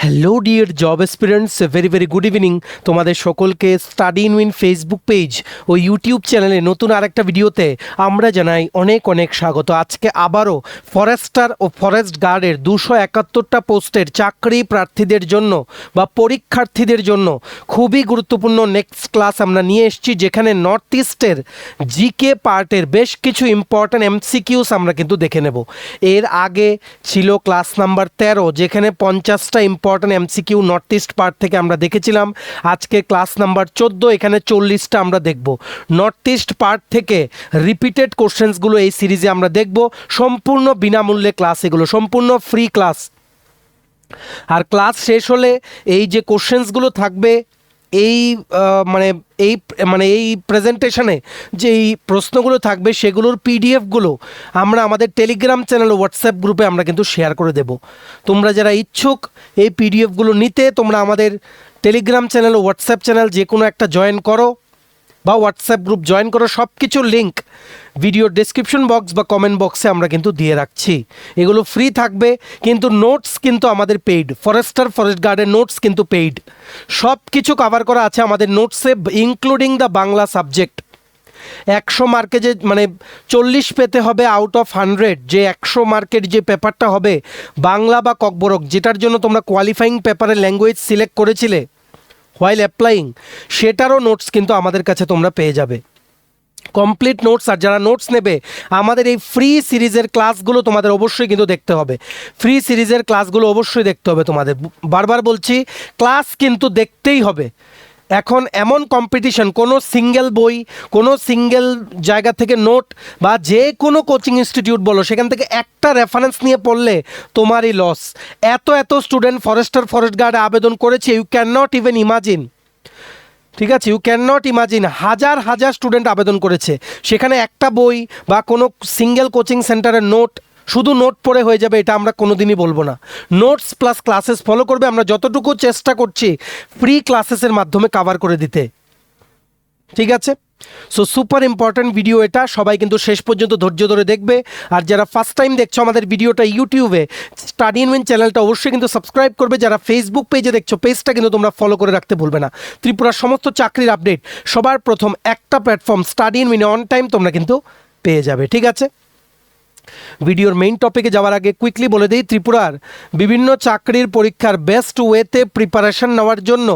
Hello dear job aspirants, very good evening. তোমাদের সকলকে study in win Facebook page ও YouTube চ্যানেলে নতুন আরেকটা ভিডিওতে আমরা জানাই অনেক অনেক স্বাগত। আজকে আবারও ফরেস্টার ও ফরেস্ট গার্ডের 271টা পোস্টের চাকরি প্রার্থীদের জন্য বা পরীক্ষার্থীদের জন্য খুবই গুরুত্বপূর্ণ নেক্সট ক্লাস আমরা নিয়ে এসেছি, যেখানে নর্থ ইস্টের জিকে পার্টের বেশ কিছু ইম্পর্ট্যান্ট এমসিকিউস আমরা কিন্তু দেখে নেব। এর আগে ছিল ক্লাস নাম্বার 13, যেখানে 50টা important MCQ north east part থেকে আমরা দেখেছিলাম। আজকে ক্লাস নাম্বার 14, এখানে 40টা আমরা দেখব। নর্থ ইস্ট পার্ট থেকে রিপিটেড কোশ্চেন্সগুলো এই সিরিজে আমরা দেখব। সম্পূর্ণ বিনামূল্যে ক্লাস, এগুলো সম্পূর্ণ ফ্রি ক্লাস। আর ক্লাস শেষ হলে এই যে কোশ্চেন্সগুলো থাকবে এই প্রেজেন্টেশনে যে এই প্রশ্নগুলো থাকবে সেগুলোর পিডিএফগুলো আমরা আমাদের টেলিগ্রাম চ্যানেল ও হোয়াটসঅ্যাপ গ্রুপে আমরা কিন্তু শেয়ার করে দেব। তোমরা যারা ইচ্ছুক এই পিডিএফগুলো নিতে, তোমরা আমাদের টেলিগ্রাম চ্যানেল ও হোয়াটসঅ্যাপ চ্যানেল যে কোনো একটা জয়েন করো বা হোয়াটসঅ্যাপ গ্রুপ জয়েন করো। সব কিছুর লিঙ্ক ভিডিও ডেসক্রিপশন বক্স বা কমেন্ট বক্সে আমরা কিন্তু দিয়ে রাখছি। এগুলো ফ্রি থাকবে, কিন্তু নোটস কিন্তু আমাদের পেইড। ফরেস্ট গার্ডের নোটস কিন্তু পেইড। সব কিছু কভার করা আছে আমাদের নোটসে, ইনক্লুডিং দ্য বাংলা সাবজেক্ট। 100 মার্কে যে 40 পেতে হবে আউট অফ 100, যে 100 মার্কের যে পেপারটা হবে বাংলা বা ককবরক, যেটার জন্য তোমরা কোয়ালিফাইং পেপারের ল্যাঙ্গুয়েজ সিলেক্ট করেছিলে হোয়াইল অ্যাপ্লাইং, সেটারও নোটস কিন্তু আমাদের কাছে তোমরা পেয়ে যাবে, কমপ্লিট নোটস। আর যারা নোটস নেবে, আমাদের এই ফ্রি সিরিজের ক্লাসগুলো তোমাদের অবশ্যই কিন্তু দেখতে হবে। ফ্রি সিরিজের ক্লাসগুলো অবশ্যই দেখতে হবে তোমাদের। বারবার বলছি, ক্লাস কিন্তু দেখতেই হবে। এখন এমন কম্পিটিশন, কোনো সিঙ্গেল বই, কোনো সিঙ্গেল জায়গা থেকে নোট বা যে কোনো কোচিং ইনস্টিটিউট বলো, সেখান থেকে একটা রেফারেন্স নিয়ে পড়লে তোমারই লস। এত স্টুডেন্ট ফরেস্ট গার্ডে আবেদন করেছে, you can not even imagine. ঠিক আছে, ইউ ক্যান নট ইমাজিন, হাজার স্টুডেন্ট আবেদন করেছে। সেখানে একটা বই বা কোনো সিঙ্গেল কোচিং সেন্টারের নোট, শুধু নোট পড়ে হয়ে যাবে এটা আমরা কোনো দিনই বলবো না। নোটস প্লাস ক্লাসেস ফলো করবে। আমরা যতটুকু চেষ্টা করছি ফ্রি ক্লাসেসের মাধ্যমে কভার করে দিতে। ঠিক আছে, সো সুপার ইম্পর্ট্যান্ট ভিডিও এটা, সবাই কিন্তু শেষ পর্যন্ত ধৈর্য ধরে দেখবে। আর যারা ফার্স্ট টাইম দেখছো আমাদের ভিডিওটা ইউটিউবে, স্টাডি ইন উইন চ্যানেলটা অবশ্যই কিন্তু সাবস্ক্রাইব করবে। যারা ফেসবুক পেজে দেখছো, পেজটা কিন্তু তোমরা ফলো করে রাখতে ভুলবে না। ত্রিপুরার সমস্ত চাকরির আপডেট সবার প্রথম একটা প্ল্যাটফর্ম স্টাডি ইন উইনে অন টাইম তোমরা কিন্তু পেয়ে যাবে। ঠিক আছে, ভিডিওর মেইন টপিকে যাওয়ার আগে কুইকলি বলে দিই, ত্রিপুরার বিভিন্ন চাকরির পরীক্ষার বেস্ট ওয়েতে প্রিপারেশন নেওয়ার জন্য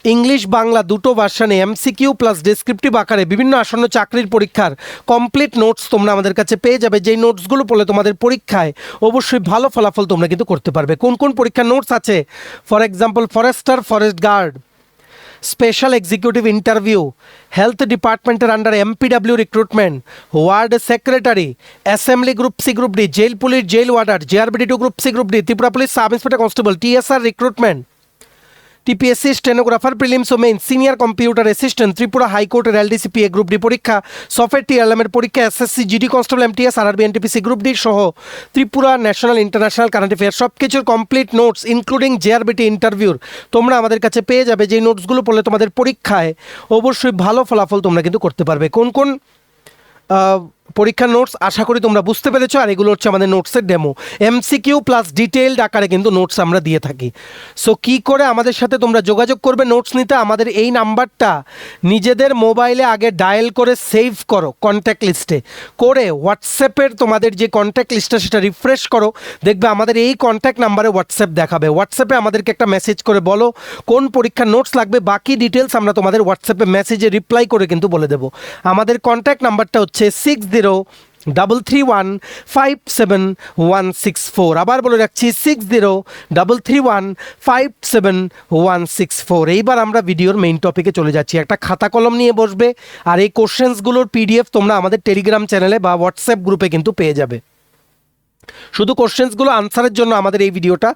ইংলিশ বাংলা দুটো ভার্সানে এমসিকিউ প্লাস ডেসক্রিপটিভ আকারে বিভিন্ন আসন্ন চাকরির পরীক্ষার কমপ্লিট নোটস তোমরা আমাদের কাছে পেয়ে যাবে। যেই নোটসগুলো পড়লে তোমাদের পরীক্ষায় অবশ্যই ভালো ফলাফল তোমরা কিন্তু করতে পারবে। কোন কোন পরীক্ষার নোটস আছে? For example, forest guard, special executive interview, health ডিপার্টমেন্টের under MPW recruitment, ward secretary, assembly group C group D, jail police jail warder, GRBD 2 group C group D, Tripura police sub inspector constable, TSR recruitment, TPSC stenographer prelims ও main, senior computer assistant, Tripura হাইকোর্টের LDCP group D পরীক্ষা, software টিআরএমের পরীক্ষা, SSC GD constable MTS RRB NTPC group D সহ Tripura national international current affair সব কিছুর complete notes including JRBT ইন্টারভিউর তোমরা আমাদের কাছে পেয়ে যাবে। যেই নোটসগুলো পড়লে তোমাদের পরীক্ষায় অবশ্যই ভালো ফলাফল তোমরা কিন্তু করতে পারবে। কোন কোন পরীক্ষার নোটস আশা করি তোমরা বুঝতে পেরেছো। আর এগুলো হচ্ছে আমাদের নোটসের ডেমো, এমসিকিউ প্লাস ডিটেইলড আকারে কিন্তু নোটস আমরা দিয়ে থাকি। সো কী করে আমাদের সাথে তোমরা যোগাযোগ করবে নোটস নিতে? আমাদের এই নাম্বারটা নিজেদের মোবাইলে আগে ডায়াল করে সেভ করো কন্ট্যাক্ট লিস্টে করে, হোয়াটসঅ্যাপের তোমাদের যে কন্ট্যাক্ট লিস্টটা সেটা রিফ্রেশ করো, দেখবে আমাদের এই কন্ট্যাক্ট নাম্বারে হোয়াটসঅ্যাপ দেখাবে। হোয়াটসঅ্যাপে আমাদেরকে একটা মেসেজ করে বলো কোন পরীক্ষার নোটস লাগবে, বাকি ডিটেলস আমরা তোমাদের হোয়াটসঅ্যাপে মেসেজে রিপ্লাই করে কিন্তু বলে দেবো। আমাদের কন্ট্যাক্ট নাম্বারটা হচ্ছে 6033157164। আবার বলে রাখছি 6033157164। এইবার আমরা ভিডিওর মেইন টপিকে চলে যাচ্ছি। একটা খাতা কলম নিয়ে বসবে, আর এই কোশ্চেন্সগুলোর পিডিএফ তোমরা আমাদের টেলিগ্রাম চ্যানেলে বা হোয়াটসঅ্যাপ গ্রুপে কিন্তু পেয়ে যাবে। শুধু কোশ্চেন্সগুলো আনসারের জন্য আমাদের এই ভিডিওটা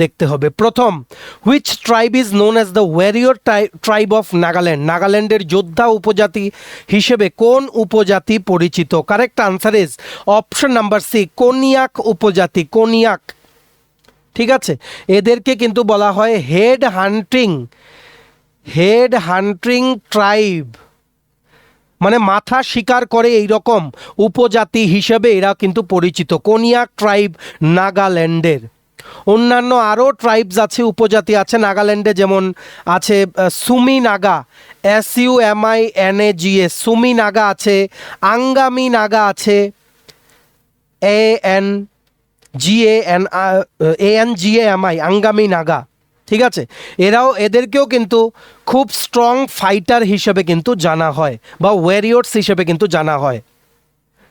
দেখতে হবে। প্রথম, which tribe is known as the warrior tribe of Nagaland? নাগাল্যান্ডের যোদ্ধা উপজাতি হিসেবে কোন উপজাতি পরিচিত? Correct answer is option number C, Konyak উপজাতি। কোনিয়াক, ঠিক আছে। এদেরকে কিন্তু বলা হয় হেড হান্টিং ট্রাইব, মানে মাথা শিকার করে এই রকম উপজাতি হিসেবে এরা কিন্তু পরিচিত। কোনিয়াক ট্রাইব নাগাল্যান্ডের। অন্যান্য আরও ট্রাইবস আছে, উপজাতি আছে নাগাল্যান্ডে, যেমন আছে সুমি নাগা, SUMINAGA, সুমি নাগা আছে, আঙ্গামি নাগা আছে, ANGAMI, আঙ্গামি নাগা। ঠিক আছে, এদেরকেও কিন্তু খুব স্ট্রং ফাইটার হিসেবে কিন্তু জানা হয়, বা ওয়ারিয়র্স হিসেবে কিন্তু জানা হয়।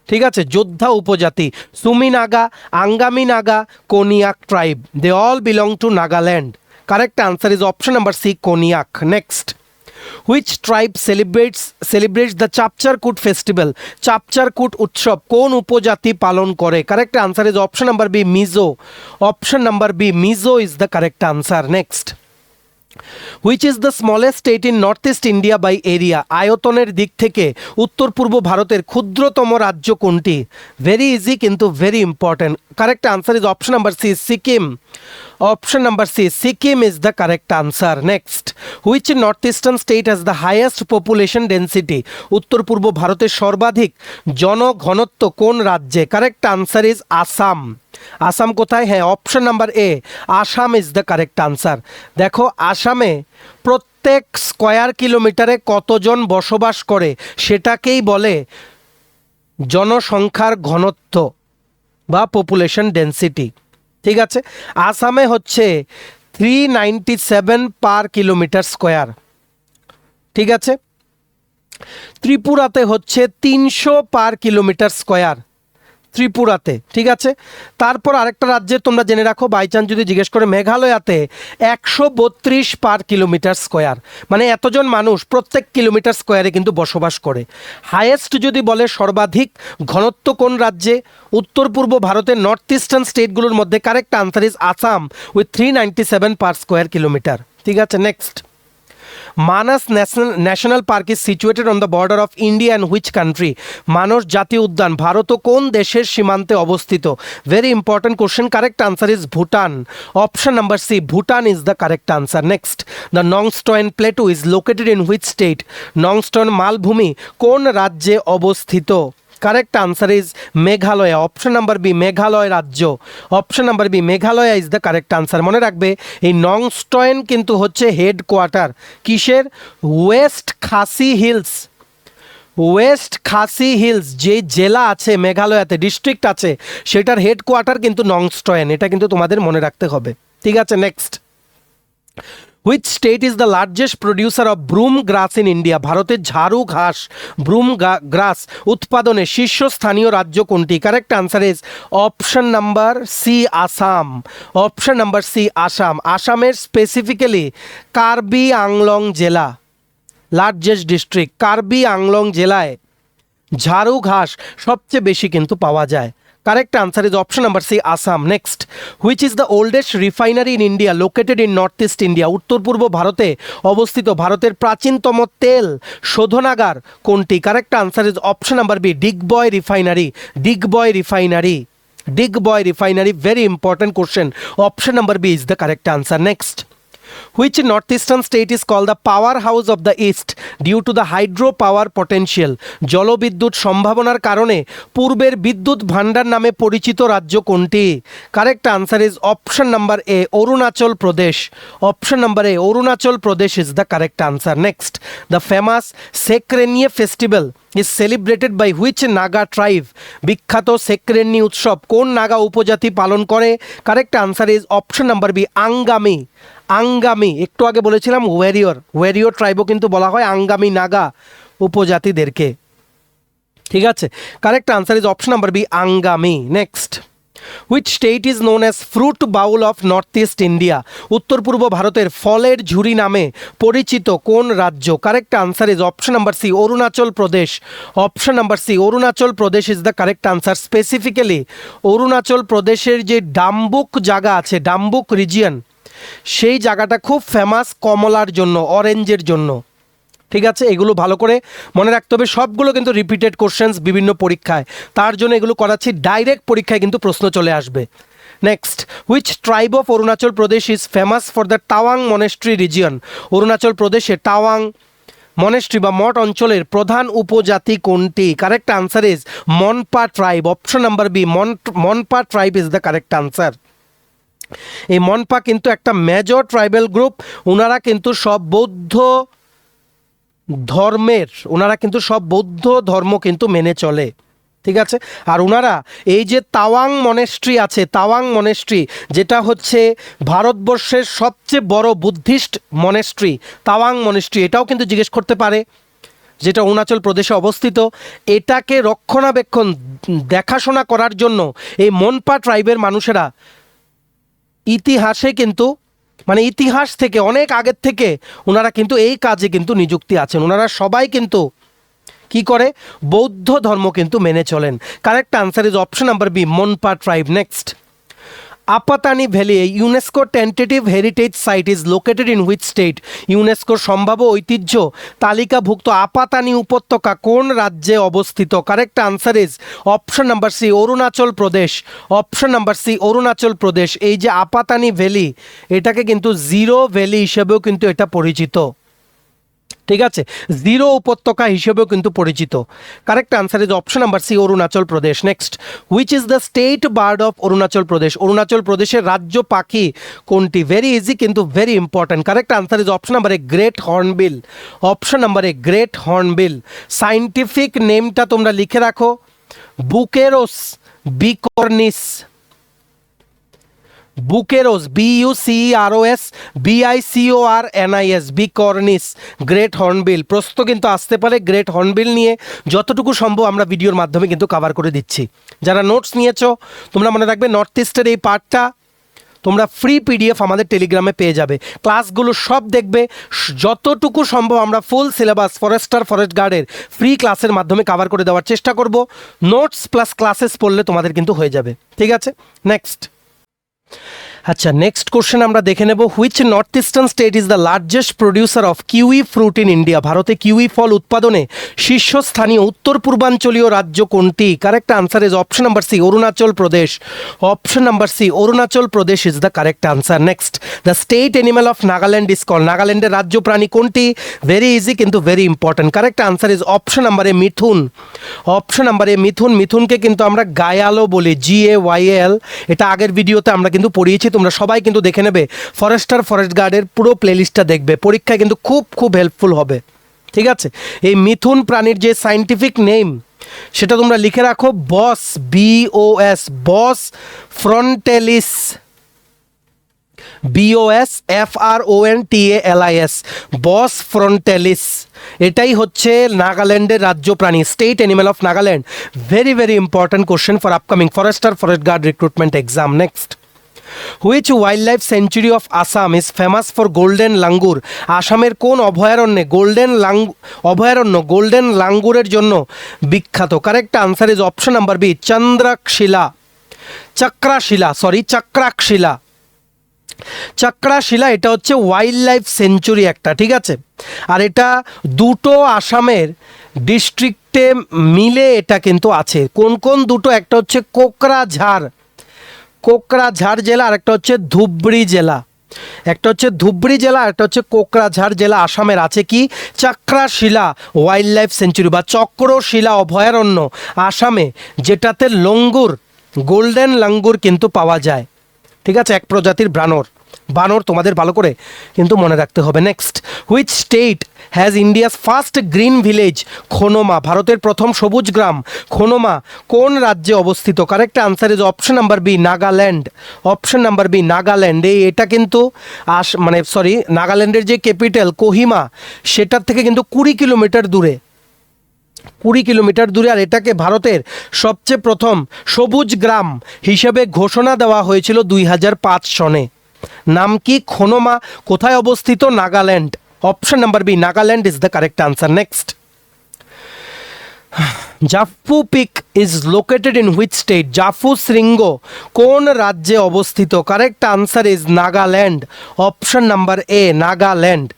ঠিক আছে, যোদ্ধা উপজাতি Sumi Naga, Angami Naga, Konyak tribe, they all belong to Nagaland. Correct answer is option number C, Konyak. Next, which tribe celebrates the চাপচারকুট festival? চাপচারকুট উৎসব কোন উপজাতি পালন করে? Correct answer is option number B, Mizo. Option number B, Mizo is the correct answer. Next, which is the smallest state in north east India by area? আয়তনের দিক থেকে উত্তর পূর্ব ভারতের ক্ষুদ্রতম রাজ্য কোনটি? ভেরি ইজি কিন্তু very important. Correct answer is option number C, Sikkim. Option number C, Sikkim is the correct answer. Next, which north eastern state has the highest population density? উত্তর পূর্ব ভারতের সর্বাধিক জনঘনত্ব কোন রাজ্যে? Correct answer is Assam. Assam কোথায়? হ্যাঁ, option number A, Assam is the correct answer. দেখো, আসামে প্রত্যেক স্কোয়ার কিলোমিটারে কতজন বসবাস করে সেটাকেই বলে জনসংখ্যার ঘনত্ব বা পপুলেশন ডেন্সিটি। ঠিক আছে, আসামে হচ্ছে 397 পার কিলোমিটার স্কোয়ার। ঠিক আছে, ত্রিপুরাতে হচ্ছে 300 পার কিলোমিটার স্কোয়ার, ত্রিপুরাতে। ঠিক আছে, তারপর আরেকটা রাজ্যের তোমরা জেনে রাখো, বাই চান্স যদি জিজ্ঞেস করে, মেঘালয়াতে 132 পার কিলোমিটার স্কোয়ার, মানে এতজন মানুষ প্রত্যেক কিলোমিটার স্কোয়ারে কিন্তু বসবাস করে। হায়েস্ট যদি বলে সর্বাধিক ঘনত্ব কোন রাজ্যে? উত্তর পূর্ব ভারতের নর্থ ইস্টার্ন স্টেটগুলোর মধ্যে correct answer is Assam with 397 per square kilometre. ঠিক আছে, next, Manas national park is situated on the border of India and which country? Manas জাতীয় উদ্যান ভারত ও কোন দেশের সীমান্তে অবস্থিত? Very important question. Correct answer is Bhutan. Option number C, Bhutan is the correct answer. Next, the Nongstoin plateau is located in which state? Nongstoin মালভূমি কোন রাজ্যে অবস্থিত? Correct answer is Meghalaya. Option number B, Meghalaya রাজ্য। Option number B, Meghalaya is the correct answer. মনে রাখবে, এই নংস্টয়েন কিন্তু হচ্ছে হেডকোয়ার্টার কিসের? West Khasi hills. West Khasi hills যে জেলা আছে মেঘালয়াতে, ডিস্ট্রিক্ট আছে, সেটার হেডকোয়ার্টার কিন্তু নংস্টয়েন। এটা কিন্তু তোমাদের মনে রাখতে হবে। ঠিক আছে, next, which state is the largest producer of broom grass in India? ভারতের ঝাড়ু ঘাস ব্রুম গ্রাস উৎপাদনে শীর্ষস্থানীয় রাজ্য কোনটি? Correct answer is option number C, Assam. Option number C, Assam. আসামের স্পেসিফিক্যালি কার্বি আংলং জেলা, লার্জেস্ট ডিস্ট্রিক্ট কার্বি আংলং জেলায় ঝাড়ু ঘাস সবচেয়ে বেশি কিন্তু পাওয়া যায়। Correct answer is option number C, Assam. Next, which is the oldest refinery in India located in north east India? উত্তর পূর্ব ভারতে অবস্থিত ভারতের প্রাচীনতম তেল শোধনাগার কোনটি? Correct answer is option number B, Digboi refinery. Digboi refinery, Digboi refinery, very important question. Option number B is the correct answer. Next, which northeastern state is called the powerhouse of the east due to the hydro power potential? জলবিদ্যুৎ সম্ভাবনার কারণে পূর্বের বিদ্যুৎ ভান্ডার নামে পরিচিত রাজ্য কোনটি? Correct answer is option number A, Arunachal Pradesh. Option number A, Arunachal Pradesh is the correct answer. Next, the famous Sekrenyi festival is celebrated by which Naga tribe? বিখ্যাত সেক্রেনি উৎসব কোন নাগা উপজাতি পালন করে? Correct answer is option number B, Angami. Angami, একটু আগে বলেছিলাম ওয়ারিয়র, ওয়ারিয়র ট্রাইবও কিন্তু বলা হয় আঙ্গামি নাগা উপজাতিদেরকে। ঠিক আছে, correct answer is option number B, Angami. Next, which state is known as fruit bowl of north east India? উত্তর পূর্ব ভারতের ফলের ঝুড়ি নামে পরিচিত কোন রাজ্য? Correct answer is option number C, Arunachal Pradesh. Option number C, Arunachal Pradesh is the correct answer. Specifically Arunachal প্রদেশের যে ডাম্বুক জায়গা আছে, ডাম্বুক রিজিয়ন, সেই জায়গাটা খুব ফেমাস কমলার জন্য, অরেঞ্জের জন্য। ঠিক আছে, এগুলো ভালো করে মনে রাখতে হবে। সবগুলো কিন্তু রিপিটেড কোশ্চেন্স বিভিন্ন পরীক্ষায়, তার জন্য এগুলো করাচ্ছি। ডাইরেক্ট পরীক্ষায় কিন্তু প্রশ্ন চলে আসবে। Next, which tribe of Arunachal Pradesh is famous for the Tawang monastery region? Arunachal প্রদেশে টাওয়াং মনেস্ট্রি বা মঠ অঞ্চলের প্রধান উপজাতি কোনটি? Correct answer is Monpa tribe. Option number B, Monpa tribe is the correct answer. এই মনপা কিন্তু একটা মেজর ট্রাইবাল গ্রুপ, ওনারা কিন্তু সব বৌদ্ধ ধর্ম কিন্তু মেনে চলে, ঠিক আছে। আর ওনারা এই যে তাওয়াং মনেস্ট্রি আছে, তাওয়াং মনেস্ট্রি যেটা হচ্ছে ভারতবর্ষের সবচেয়ে বড় বুদ্ধিস্ট মনেস্ট্রি, তাওয়াং মনেস্ট্রি, এটাও কিন্তু জিজ্ঞেস করতে পারে, যেটা অরুণাচল প্রদেশে অবস্থিত। এটাকে রক্ষণাবেক্ষণ দেখাশোনা করার জন্য এই মনপা ট্রাইবের মানুষেরা ইতিহাসে কিন্তু মানে ইতিহাস থেকে অনেক আগের থেকে ওনারা কিন্তু এই কাজে কিন্তু নিযুক্তি আছেন। ওনারা সবাই কিন্তু কি করে, বৌদ্ধ ধর্ম কিন্তু মেনে চলেন। Correct answer is option number B, Monpa tribe. Next, Apatani valley UNESCO tentative heritage site is located in which state? ইউনেস্কোর সম্ভাব্য ঐতিহ্য তালিকাভুক্ত আপাতানি উপত্যকা কোন রাজ্যে অবস্থিত? Correct answer is option number C, Arunachal Pradesh. Option number C, Arunachal Pradesh. এই যে আপাতানি ভ্যালি, এটাকে কিন্তু জিরো ভ্যালি হিসেবেও কিন্তু এটা পরিচিত, ঠিক আছে, জিরো উপত্যকা হিসেবেও কিন্তু পরিচিত। Correct answer is option number C, Arunachal Pradesh. Next, which is the state bird of Arunachal Pradesh? Arunachal প্রদেশের রাজ্য পাখি কোনটি? ভেরি ইজি কিন্তু very important. Correct answer is option number A, great hornbill. Option number A, great hornbill. Scientific নেমটা তোমরা লিখে রাখো, Buceros bicornis. Buceros, BUCEROS BICORNIS, bicornis, great hornbill. প্রশ্ন কিন্তু আসতে পারে গ্রেট হর্নবিল নিয়ে, যতটুকু সম্ভব আমরা ভিডিওর মাধ্যমে কিন্তু কভার করে দিচ্ছি। যারা নোটস নিয়েছো তোমরা মনে রাখবে নর্থ ইস্টের এই পার্টটা তোমরা ফ্রি PDF আমাদের টেলিগ্রামে পেয়ে যাবে। ক্লাসগুলো সব দেখবে, যতটুকু সম্ভব আমরা ফুল সিলেবাস ফরেস্টার ফরেস্ট গার্ডের ফ্রি ক্লাসের মাধ্যমে কভার করে দেওয়ার চেষ্টা করব। নোটস প্লাস ক্লাসেস পড়লে তোমাদের কিন্তু হয়ে যাবে, ঠিক আছে। নেক্সট, আচ্ছা, নেক্সট কোশ্চেন আমরা দেখে নেব, which north eastern state is the largest producer of kiwi fruit in India? ভারতে কিউই ফল উৎপাদনে শীর্ষস্থানীয় উত্তর পূর্বাঞ্চলীয় রাজ্য কোনটি? Correct answer is option number C, Arunachal Pradesh. Option number C, Arunachal Pradesh is the correct answer. Next, the state animal of Nagaland is call? নাগাল্যান্ডের রাজ্য প্রাণী কোনটি? ভেরি ইজি কিন্তু very important. Correct answer is option number A, mithun. Option number A, মিথুন। মিথুনকে কিন্তু আমরা গায়ালও বলি, GAYAL। এটা আগের ভিডিওতে আমরা কিন্তু পড়িয়েছি, তোমরা সবাই কিন্তু দেখে নেবে। ফরেস্টার ফরেস্ট গার্ডের পুরো প্লেলিস্টটা দেখবে, পরীক্ষায় কিন্তু খুব হেল্পফুল হবে, ঠিক আছে। এই মিথুন প্রাণীর যে সাইন্টিফিক নেম সেটা তোমরা লিখে রাখো, বস, BOS, বস ফ্রন্টালিস, BOS FRONTALIS, বস ফ্রন্টালিস। এটাই হচ্ছে নাগাল্যান্ডের রাজ্য প্রাণী, state animal of Nagaland. Very important question for upcoming forester forest guard recruitment exam. Next, which wildlife sanctuary of Assam is famous for golden langur? আসামের কোন অভয়ারণ্যে অভয়ারণ্য গোল্ডেন লাঙ্গুরের জন্য বিখ্যাত? Correct answer is option number B, Chakrashila. এটা হচ্ছে wild life century একটা, ঠিক আছে। আর এটা দুটো আসামের ডিস্ট্রিক্টে মিলে এটা কিন্তু আছে। কোন কোন দুটো? একটা হচ্ছে কোকরাঝাড় জেলা, আর একটা হচ্ছে ধুবড়ি জেলা। একটা হচ্ছে ধুবড়ি জেলা, একটা হচ্ছে কোকরাঝাড় জেলা আসামের আছে। কি? চাক্রাশিলা ওয়াইল্ড লাইফ সেঞ্চুরি বা চক্রশিলা অভয়ারণ্য আসামে, যেটাতে লঙ্গুর, গোল্ডেন লাঙ্গুর কিন্তু পাওয়া যায়, ঠিক আছে। এক প্রজাতির বানর তোমাদের ভালো করে কিন্তু মনে রাখতে হবে। Next, which state has India's first green village? Khonoma. ভারতের প্রথম সবুজ গ্রাম খোনোমা কোন রাজ্যে অবস্থিত? Correct answer is option number B, Nagaland. Option number B, Nagaland. এটা কিন্তু নাগাল্যান্ডের যে ক্যাপিটাল কোহিমা, সেটার থেকে কিন্তু 20 কিলোমিটার দূরে, আর এটাকে ভারতের সবচেয়ে প্রথম সবুজ গ্রাম হিসেবে ঘোষণা দেওয়া হয়েছিল 2005 সনে। নাম কি? খোনোমা। কোথায় অবস্থিত? Nagaland. Option number B, Nagaland is the correct answer. Next, জাফু peak is located in which state? জাফু শৃঙ্গ কোন রাজ্যে অবস্থিত? Correct answer is Nagaland. Option number A, Nagaland.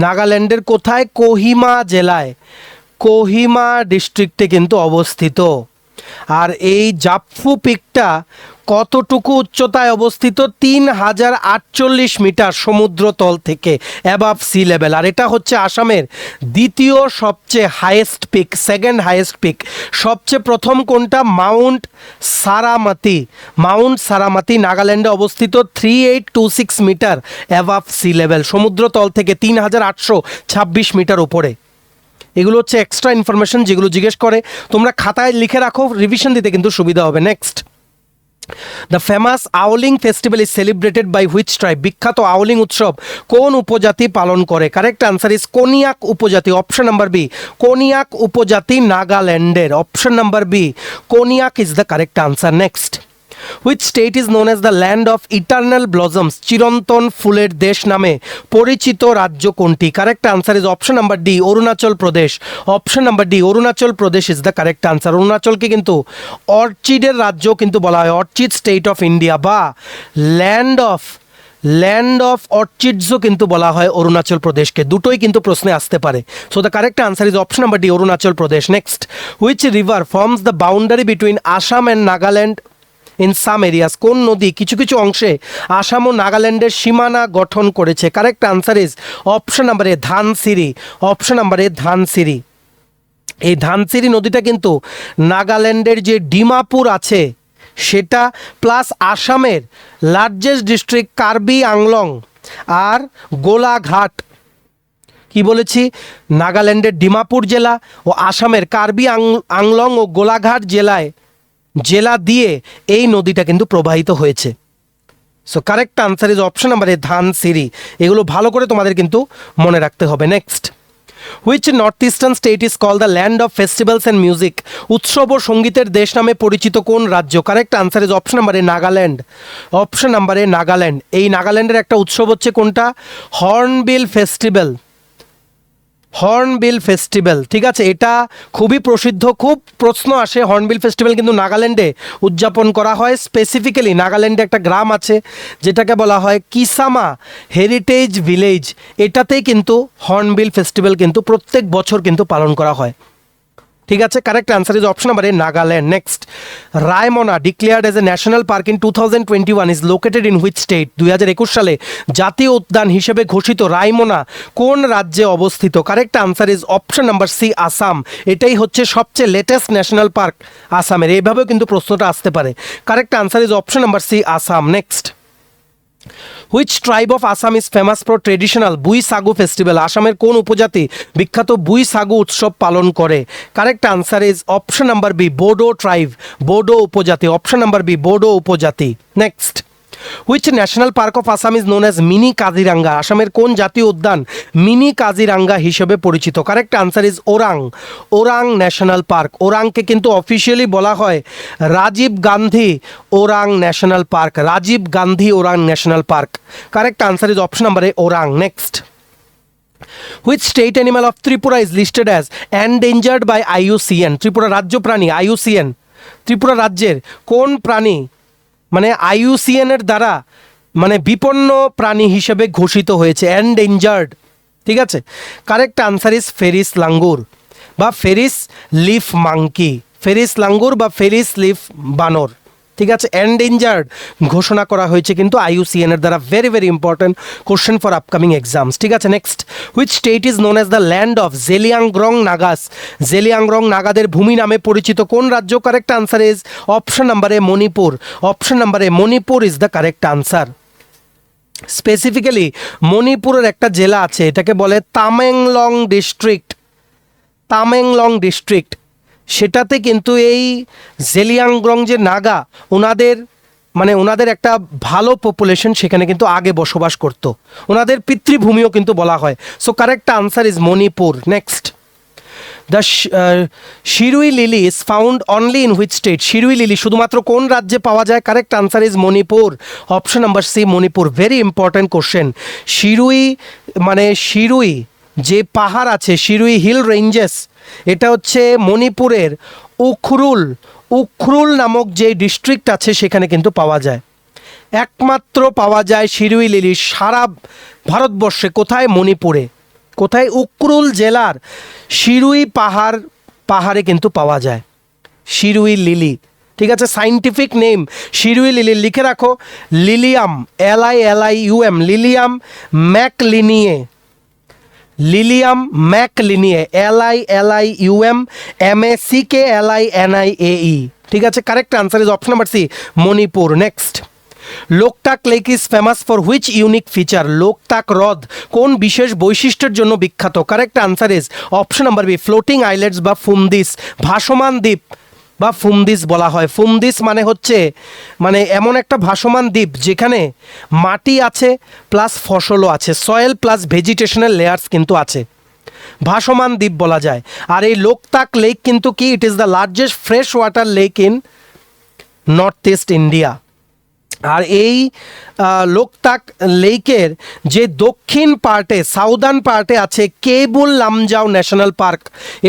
নাগাল্যান্ডের কোথায়? কোহিমা জেলায়, কোহিমা ডিস্ট্রিক্টে কিন্তু অবস্থিত। আর এই জাফু পিকটা কতটুকু উচ্চতায় অবস্থিত? 3048 মিটার সমুদ্রতল থেকে, অ্যাবাভ সি লেভেল। আর এটা হচ্ছে আসামের দ্বিতীয় সবচেয়ে highest peak, second highest peak. সবচেয়ে প্রথম কোনটা? মাউন্ট সারামাতি। মাউন্ট সারামাতি নাগাল্যান্ডে অবস্থিত, 3826 মিটার অ্যাবাভ সি লেভেল, সমুদ্রতল থেকে 3826 মিটার উপরে। এগুলো হচ্ছে এক্সট্রা ইনফরমেশন যেগুলো জিজ্ঞেস করে, তোমরা খাতায় লিখে রাখো, রিভিশন দিতে কিন্তু সুবিধা হবে। Next, the famous Aoling festival is celebrated by which tribe? বিখ্যাত আউলিং উৎসব কোন উপজাতি পালন করে? কারেক্ট আনসার ইজ কোনিয়াক উপজাতি। অপশন নাম্বার বি, কোনিয়াক উপজাতি নাগাল্যান্ডের। Option number B, Konyak is the correct answer. Next, which state is known as the land of eternal blossoms? চিরন্তন ফুলের দেশ নামে পরিচিত রাজ্য কোনটি? Correct answer is option number D, Arunachal Pradesh. Option number D, Arunachal Pradesh is the correct answer. অরুণাচলকে কিন্তু অর্চিডের রাজ্য কিন্তু বলা হয়, অর্চিড স্টেট অফ ইন্ডিয়া বা ল্যান্ড অফ অর্চিডসও কিন্তু বলা হয় অরুণাচল প্রদেশকে। দুটোই কিন্তু প্রশ্নে আসতে পারে। So the correct answer is option number D, Arunachal Pradesh. Next, which river forms the boundary between Assam and Nagaland in some areas? কোন নদী কিছু কিছু অংশে আসাম ও নাগাল্যান্ডের সীমানা গঠন করেছে? Correct answer is option number A, Dhansiri. Option number এ, ধানসিরি। এই ধানসিরি নদীটা কিন্তু নাগাল্যান্ডের যে ডিমাপুর আছে সেটা, প্লাস আসামের লার্জেস্ট ডিস্ট্রিক্ট কার্বি আংলং আর গোলাঘাট, কি বলেছি, নাগাল্যান্ডের ডিমাপুর জেলা ও আসামের কার্বি আংলং ও গোলাঘাট জেলা দিয়ে এই নদীটা কিন্তু প্রবাহিত হয়েছে। So correct answer is option number এ, ধানসিরি। এগুলো ভালো করে তোমাদের কিন্তু মনে রাখতে হবে। Next, which north eastern state is call the land of festivals and music? উৎসব ও সঙ্গীতের দেশ নামে পরিচিত কোন রাজ্য? Correct answer is option number A, Nagaland. Option number A, Nagaland. এই নাগাল্যান্ডের একটা উৎসব হচ্ছে কোনটা? Hornbill festival. হর্নবিল ফেস্টিভ্যাল, ঠিক আছে, এটা খুবই প্রসিদ্ধ, খুব প্রশ্ন আসে। হর্নবিল ফেস্টিভ্যাল কিন্তু নাগাল্যান্ডে উদযাপন করা হয়। স্পেসিফিক্যালি নাগাল্যান্ডে একটা গ্রাম আছে যেটাকে বলা হয় কিসামা হেরিটেজ ভিলেজ, এটাতেই কিন্তু হর্নবিল ফেস্টিভ্যাল কিন্তু প্রত্যেক বছর কিন্তু পালন করা হয়। ঠিক আছে, correct answer is option number A, Nagaland. Next, Raimona declared as a national park in 2021 is located in which state? 2021 সালে জাতীয় উদ্যান হিসেবে ঘোষিত রায়মনা কোন রাজ্যে অবস্থিত? Correct answer is option number C, Assam. এটাই হচ্ছে সবচেয়ে লেটেস্ট ন্যাশনাল পার্ক আসামের। এইভাবেও কিন্তু প্রশ্নটা আসতে পারে। Correct answer is option number C, Assam. Next, which tribe of Assam is famous for traditional Bwisagu festival? আসামের কোন উপজাতি বিখ্যাত বুইসাগু উৎসব পালন করে? Correct answer is option number B, Bodo tribe, Bodo উপজাতি। অপশন নাম্বার বি, বোডো উপজাতি। Next, which national park of Assam is known as mini Kaziranga? আসামের কোন জাতীয় উদ্যান মিনি কাজিরাঙ্গা হিসেবে পরিচিত? Correct answer is Orang, Orang national park. ওরাংকে কিন্তু অফিসিয়ালি বলা হয় Rajiv Gandhi Orang national park, Rajiv Gandhi Orang national park. Correct answer is option number A, Orang. Next, which state animal of Tripura is listed as endangered by IUCN? Tripura রাজ্য প্রাণী, IUCN, ত্রিপুরা রাজ্যের কোন প্রাণী মানে IUCN এর দ্বারা মানে বিপন্ন প্রাণী হিসেবে ঘোষিত হয়েছে, এন্ডেঞ্জার্ড? ঠিক আছে, correct answer is Ferris langur বা Ferris leaf monkey, Ferris langur বা ফেরিস লিফ বানর। ঠিক আছে, এন্ডেঞ্জার্ড ঘোষণা করা হয়েছে কিন্তু IUCN এর দ্বারা। Very very important question for upcoming exams. ঠিক আছে, next, which state is known as the land of Zeliangrong Nagas? Zeliangrong নাগাদের ভূমি নামে পরিচিত কোন রাজ্য? Correct answer is option number A, Manipur. Option number A, Manipur is the correct answer. Specifically মণিপুরের একটা জেলা আছে, এটাকে বলে তামেংলং ডিস্ট্রিক্ট, তামেংলং ডিস্ট্রিক্ট। সেটাতে কিন্তু এই জেলিয়াংগ্রং যে নাগা, ওনাদের একটা ভালো পপুলেশন সেখানে কিন্তু আগে বসবাস করত, ওনাদের পিতৃভূমিও কিন্তু বলা হয়। So correct answer is Manipur. Next, the Shirui lily is found only in which state? Shirui lily শুধুমাত্র কোন রাজ্যে পাওয়া যায়? Correct answer is Manipur. Option number C, Manipur. Very important question. Shirui যে পাহাড় আছে, শিরুই হিল রেঞ্জেস, এটা হচ্ছে মণিপুরের উখরুল নামক যে ডিস্ট্রিক্ট আছে সেখানে কিন্তু পাওয়া যায়। একমাত্র পাওয়া যায় শিরুই লিলি সারা ভারতবর্ষে। কোথায়? মণিপুরে। কোথায়? উখরুল জেলার শিরুই পাহাড়ে কিন্তু পাওয়া যায় শিরুই লিলি। ঠিক আছে, সাইন্টিফিক নেম শিরুই লিলি, লিখে রাখো lilium, LILIUM, lilium mackliniae, lilium mackliniae, LILIUM MACKLINIAE। ঠিক আছে, correct answer is option number C, Manipur. Next, Loktak lake is famous for which unique feature? Loktak হ্রদ কোন বিশেষ বৈশিষ্ট্যের জন্য বিখ্যাত? Correct answer is option number B, floating islands বা ফুমদিস, ভাসমান দ্বীপ বা ফুমদিস বলা হয়। ফুমদিস মানে হচ্ছে মানে এমন একটা ভাসমান দ্বীপ যেখানে মাটি আছে প্লাস ফসলও আছে, সয়েল প্লাস ভেজিটেশনাল লেয়ার্স কিন্তু আছে, ভাসমান দ্বীপ বলা যায়। আর এই লোকটাক লেক কিন্তু কি, it is the largest fresh water lake in north east India. আর এই লোকটাক লেকের যে দক্ষিণ পার্টে, সাউদার্ন পার্টে আছে কেবুল লামজাও ন্যাশনাল পার্ক।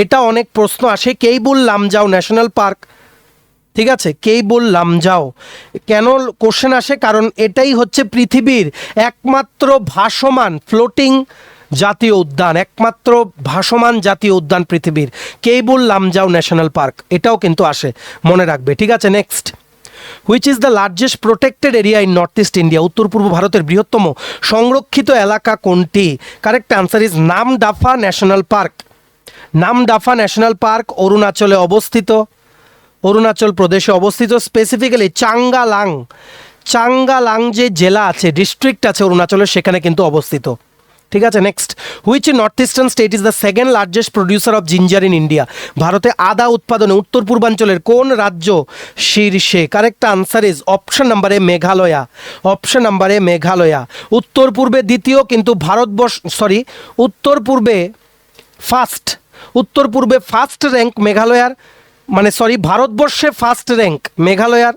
এটা অনেক প্রশ্ন আসে, কেবুল লামজাও ন্যাশনাল পার্ক, ঠিক আছে, কেবুল লামজাও কেন কোশ্চেন আসে? কারণ এটাই হচ্ছে পৃথিবীর একমাত্র ভাসমান ফ্লোটিং জাতীয় উদ্যান, একমাত্র ভাসমান জাতীয় উদ্যান পৃথিবীর, কেবুল লামজাও ন্যাশনাল পার্ক, এটাও কিন্তু আসে, মনে রাখবে। ঠিক আছে, next, which is the largest protected area in north east India? উত্তর পূর্ব ভারতের বৃহত্তম সংরক্ষিত এলাকা কোনটি? Correct answer is Namdapha national park. Namdapha national park অরুণাচলে অবস্থিত, অরুণাচল প্রদেশে অবস্থিত, স্পেসিফিক্যালি চাঙ্গালাং, চাঙ্গালাং যে জেলা আছে, ডিস্ট্রিক্ট আছে অরুণাচলের, সেখানে কিন্তু অবস্থিত। ঠিক আছে, next, which north eastern state is the second largest producer of ginger in India? ভারতে আদা উৎপাদনে উত্তর পূর্বাঞ্চলের কোন রাজ্য শীর্ষে? Correct answer is option number A, Meghalaya. Option number এ, মেঘালয়া। উত্তর পূর্বে দ্বিতীয়, কিন্তু ভারতবর্ষ উত্তর পূর্বে ফার্স্ট, উত্তর পূর্বে ফার্স্ট র্যাঙ্ক মেঘালয়ার, মানে ভারতবর্ষে ফার্স্ট র্যাঙ্ক মেঘালয়ার।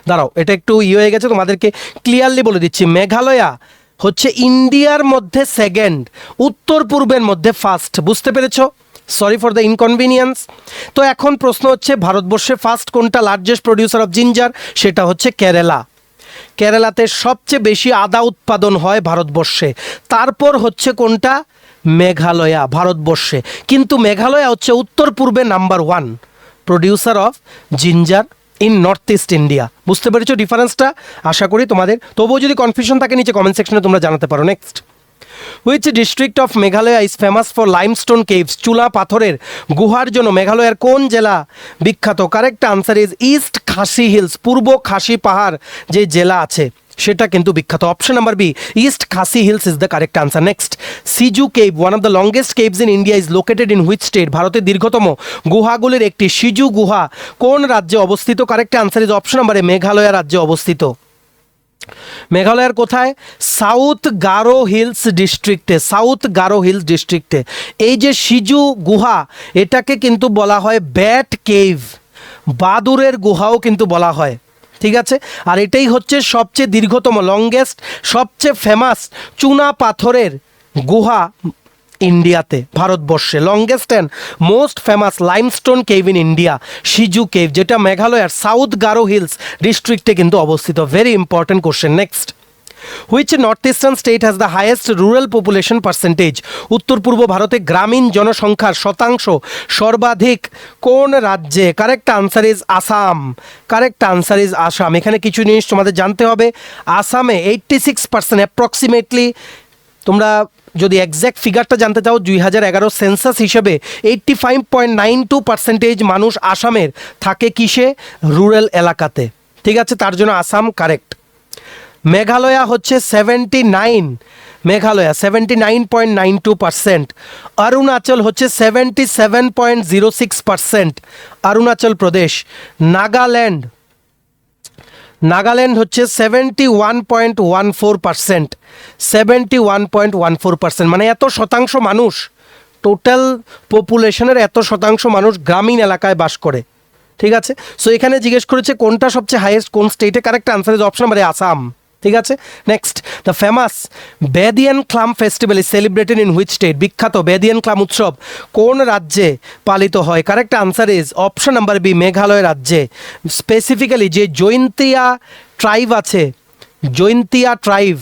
দাঁড়াও, এটা একটু হয়ে গেছে, তোমাদেরকে ক্লিয়ারলি বলে দিচ্ছি। মেঘালয়া হচ্ছে ইন্ডিয়ার মধ্যে সেকেন্ড, উত্তর পূর্বের মধ্যে ফার্স্ট। বুঝতে পেরেছো? Sorry for the inconvenience. তো এখন প্রশ্ন হচ্ছে ভারতবর্ষে ফার্স্ট কোনটা লার্জেস্ট প্রডিউসার অফ জিঞ্জার? সেটা হচ্ছে কেরালা। কেরালাতে সবচেয়ে বেশি আদা উৎপাদন হয় ভারতবর্ষে। তারপর হচ্ছে কোনটা? মেঘালয়া ভারতবর্ষে। কিন্তু মেঘালয়া হচ্ছে উত্তর পূর্বে number 1 producer of ginger in north east India. বুঝতে পেরেছো ডিফারেন্সটা? আশা করি তোমাদের। তবুও যদি কনফিউশন থাকে নিচে কমেন্ট সেকশনে তোমরা জানাতে পারো। Next, which district of Meghalaya is famous for limestone caves? চুলা পাথরের গুহার জন্য মেঘালয়ের কোন জেলা বিখ্যাত? Correct answer is east Khasi hills. পূর্ব খাসি পাহাড় যে জেলা আছে সেটা কিন্তু বিখ্যাত। Option number B, east Khasi hills is the correct answer. Next, Siju cave, one of the longest caves in India, is located in which state? ভারতের দীর্ঘতম গুহাগুলির একটি সিজু গুহা কোন রাজ্যে অবস্থিত? Correct answer is option number এ, মেঘালয় রাজ্যে অবস্থিত। মেঘালয়ের কোথায়? সাউথ গারো হিলস ডিস্ট্রিক্টে, সাউথ গারো হিলস ডিস্ট্রিক্টে। এই যে সিজু গুহা, এটাকে কিন্তু বলা হয় ব্যাট কেভ, বাদুরের গুহাও কিন্তু বলা হয়। ঠিক আছে, আর এটাই হচ্ছে সবচেয়ে দীর্ঘতম, লংগেস্ট, সবচেয়ে ফেমাস চুনা পাথরের গুহা ইন্ডিয়াতে, ভারতবর্ষে। Longest and most famous limestone cave in India, Siju cave, যেটা মেঘালয়ের সাউথ গারো হিলস ডিস্ট্রিক্টে কিন্তু অবস্থিত। Very important question. Next, which north eastern state has the highest rural population percentage? উত্তর পূর্ব ভারতে গ্রামীণ জনসংখ্যার শতাংশ সর্বাধিক কোন রাজ্যে? Correct answer is Assam. Correct answer is Assam. এখানে কিছু জিনিস তোমাদের জানতে হবে। আসামে 86% অ্যাপ্রক্সিমেটলি, তোমরা যদি এক্স্যাক্ট ফিগারটা জানতে চাও, 2011 সেন্সাস হিসেবে 85.92% মানুষ আসামের থাকে কিসে? রুরাল এলাকাতে। ঠিক আছে, তার জন্য আসাম কারেক্ট। মেঘালয়া হচ্ছে 79, মেঘালয়া 79.92%। অরুণাচল হচ্ছে 77.06%, অরুণাচল প্রদেশ। নাগাল্যান্ড, নাগাল্যান্ড হচ্ছে 71.14%, 71.14%। মানে এত শতাংশ মানুষ, টোটাল পপুলেশনের এত শতাংশ মানুষ গ্রামীণ এলাকায় বাস করে। ঠিক আছে, সো এখানে জিজ্ঞেস করেছে কোনটা সবচেয়ে হাইয়েস্ট কোন স্টেটে? Correct answer is option number A, Assam. ঠিক আছে, next, the famous Behdienkhlam festival is celebrated in which state? বিখ্যাত বেদিয়ান ক্লাম উৎসব কোন রাজ্যে পালিত হয়? Correct answer is option number B, Meghalaya রাজ্যে। স্পেসিফিক্যালি যে জৈন্তিয়া ট্রাইব আছে, জৈন্তিয়া ট্রাইব,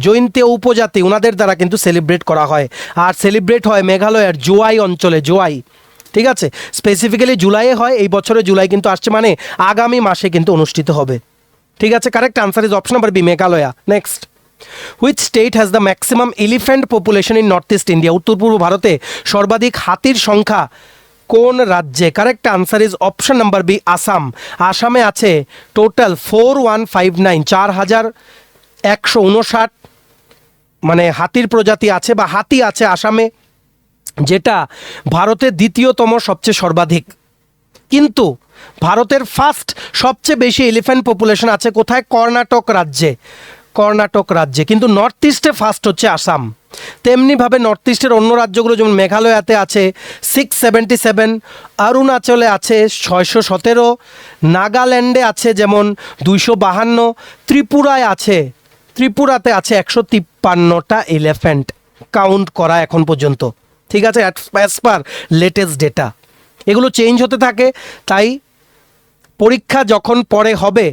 জৈন্তিয়া উপজাতি, ওনাদের দ্বারা কিন্তু সেলিব্রেট করা হয়। আর সেলিব্রেট হয় মেঘালয়ের জোয়াই অঞ্চলে, জোয়াই, ঠিক আছে, স্পেসিফিক্যালি জুলাইয়ে হয়, এই বছরে জুলাই কিন্তু আসছে, মানে আগামী মাসে কিন্তু অনুষ্ঠিত হবে। ঠিক আছে, correct answer is option number B, Meghalaya. Next, which state has the maximum elephant population in north east India? উত্তর পূর্ব ভারতে সর্বাধিক হাতির সংখ্যা কোন রাজ্যে? Correct answer is option number B, Assam. আসামে আছে টোটাল 4159, 4159 মানে হাতির প্রজাতি আছে বা হাতি আছে আসামে, যেটা ভারতের দ্বিতীয়তম সবচেয়ে সর্বাধিক। কিন্তু ভারতের ফার্স্ট সবচেয়ে বেশি এলিফ্যান্ট পপুলেশন আছে কোথায়? কর্ণাটক রাজ্যে, কর্ণাটক রাজ্যে। কিন্তু নর্থ ইস্টে ফার্স্ট হচ্ছে আসাম। তেমনিভাবে নর্থ ইস্টের অন্য রাজ্যগুলো যেমন মেঘালয়াতে আছে 677, অরুণাচলে আছে 617, নাগাল্যান্ডে আছে যেমন 252, ত্রিপুরায় আছে, ত্রিপুরাতে আছে 153টা এলিফ্যান্ট কাউন্ট করা এখন পর্যন্ত। ঠিক আছে, অ্যাজ পার লেটেস্ট ডেটা। এগুলো চেঞ্জ হতে থাকে, তাই পরীক্ষা যখন পরে হবে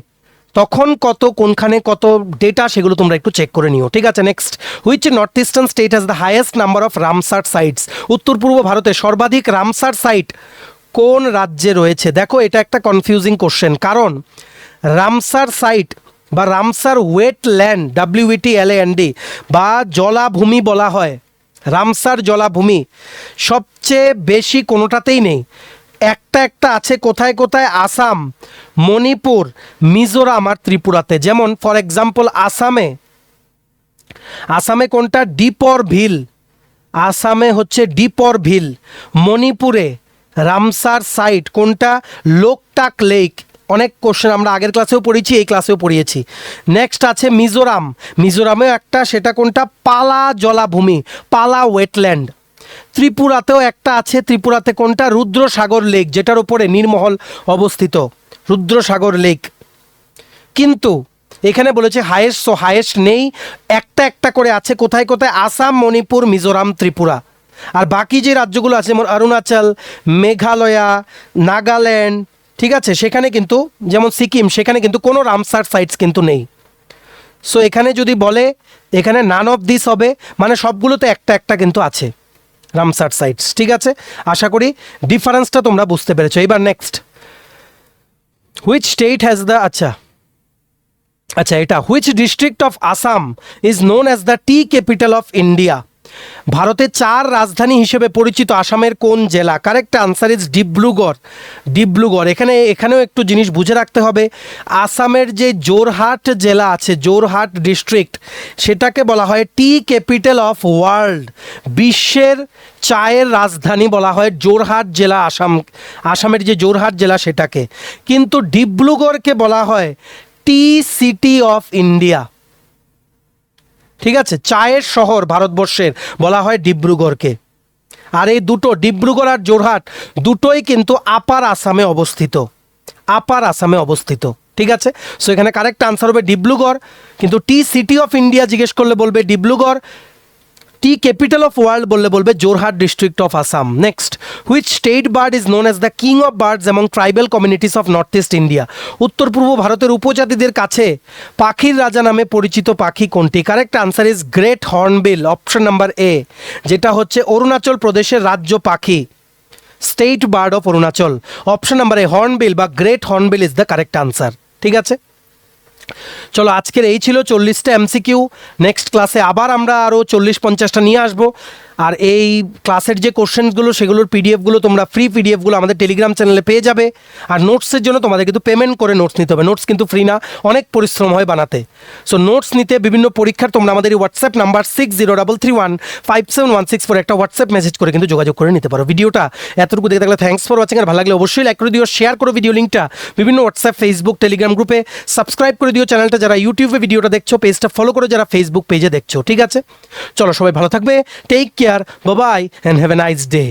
তখন কত কোনখানে কত ডেটা সেগুলো তোমরা একটু চেক করে নিও। ঠিক আছে, next, which north eastern state has the highest number of Ramsar sites? উত্তর পূর্ব ভারতে সর্বাধিক রামসার সাইট কোন রাজ্যে রয়েছে? দেখো এটা একটা কনফিউজিং কোশ্চেন, কারণ রামসার সাইট বা রামসার ওয়েটল্যান্ড, WETLAND বা জলাভূমি বলা হয়, রামসার জলাভূমি সবচেয়ে বেশি কোনোটাতেই নেই, একটা একটা আছে কোথায় কোথায়? আসাম, মণিপুর, মিজোরাম আর ত্রিপুরাতে। যেমন ফর এক্সাম্পল আসামে কোনটা? ডিপর ভিল, আসামে হচ্ছে ডিপর ভিল। মণিপুরে রামসার সাইট কোনটা? লোকটাক লেক। অনেক কোশ্চেন আমরা আগের ক্লাসেও পড়েছি, এই ক্লাসেও পড়িয়েছি। নেক্সট আছে মিজোরাম, মিজোরামেও একটা, সেটা কোনটা? পালা জলাভূমি, পালা ওয়েটল্যান্ড। ত্রিপুরাতেও একটা আছে, ত্রিপুরাতে কোনটা? রুদ্রসাগর লেক, যেটার উপরে নীরমহল অবস্থিত, রুদ্রসাগর লেক। কিন্তু এখানে বলেছে হায়েস্ট, সো হায়েস্ট নেই, একটা একটা করে আছে কোথায় কোথায়? আসাম, মণিপুর, মিজোরাম, ত্রিপুরা। আর বাকি যে রাজ্যগুলো আছে যেমন অরুণাচল, মেঘালয়া, নাগাল্যান্ড, ঠিক আছে, সেখানে কিন্তু যেমন সিকিম, সেখানে কিন্তু কোনো রামসার সাইটস কিন্তু নেই। সো এখানে যদি বলে এখানে নান অফ দিস হবে, মানে সবগুলোতে একটা একটা কিন্তু আছে রামসার সাইটস। ঠিক আছে, আশা করি ডিফারেন্সটা তোমরা বুঝতে পেরেছো। এবার next, which state has the আচ্ছা এটা, which district of Assam is known as the T capital of India? ভারতের 4 রাজধানী হিসেবে পরিচিত আসামের কোন জেলা? Correct answer is Dibrugarh, Dibrugarh. এখানেও একটু জিনিস বুঝে রাখতে হবে, আসামের যে জোরহাট জেলা আছে, জোরহাট ডিস্ট্রিক্ট, সেটাকে বলা হয় টি ক্যাপিটাল অফ ওয়ার্ল্ড, বিশ্বের চায়ের রাজধানী বলা হয় জোরহাট জেলা। আসামের যে জোরহাট জেলা সেটাকে, কিন্তু ডিব্রুগড়কে বলা হয় টি সিটি অফ ইন্ডিয়া। ঠিক আছে, চায়ের শহর ভারতবর্ষের বলা হয় ডিব্রুগড়কে। আর এই দুটো, ডিব্রুগড় আর জোরহাট, দুটোই কিন্তু আপার আসামে অবস্থিত, আপার আসামে অবস্থিত। ঠিক আছে, সো এখানে কারেক্ট আনসার হবে ডিব্রুগড়। কিন্তু টি সিটি অফ ইন্ডিয়া জিজ্ঞেস করলে বলবে ডিব্রুগড়, টি ক্যাপিটাল অফ ওয়ার্ল্ড বললে বলবে Jorhat district of Assam. Next, which state bird is known as the king of birds among tribal communities of north east India? উত্তর পূর্ব ভারতের উপজাতিদের কাছে পাখির রাজা নামে পরিচিত পাখি কোনটি? Correct answer is great hornbill, option number A, যেটা হচ্ছে অরুণাচল প্রদেশের রাজ্য পাখি, state bird of Arunachal. Option number A, hornbill বা great hornbill is the correct answer. ঠিক আছে, চলো আজকের এই ছিল 40টা MCQ। নেক্সট ক্লাসে আবার আমরা আরও 40-50টা নিয়ে আসবো। আর এই ক্লাসের যে কোশ্চেনগুলো সেগুলোর পিডিএফগুলো তোমরা ফ্রি পিডিএফগুলো আমাদের টেলিগ্রাম চ্যানেলে পেয়ে যাবে। আর নোটসের জন্য তোমাদের কিন্তু পেমেন্ট করে নোটস নিতে হবে, নোটস কিন্তু ফ্রি না, অনেক পরিশ্রম হয় বানাতে। সো নোটস নিতে বিভিন্ন পরীক্ষার তোমরা আমাদের এই হোয়াটসঅ্যাপ নাম্বার 6033157164 একটা হোয়াটসঅ্যাপ মেসেজ করে কিন্তু যোগাযোগ করে নিতে পারো। ভিডিওটা এতটুকু দেখে থাকলে থ্যাঙ্কস ফর ওয়াচিং। আর ভালো লাগলে অবশ্যই লাইক করে দিও, শেয়ার করো ভিডিও লিঙ্কটা বিভিন্ন হোয়াটসঅ্যাপ, ফেসবুক, টেলিগ্রাম গ্রুপে। সাবস্ক্রাইব করে দিও চ্যানেলটা যারা ইউটিউবে ভিডিওটা দেখছো, পেজটা ফলো করো যারা ফেসবুক পেজে দেখছো। ঠিক আছে, চলো সবাই ভালো থাকবে, take care, bye bye and have a nice day.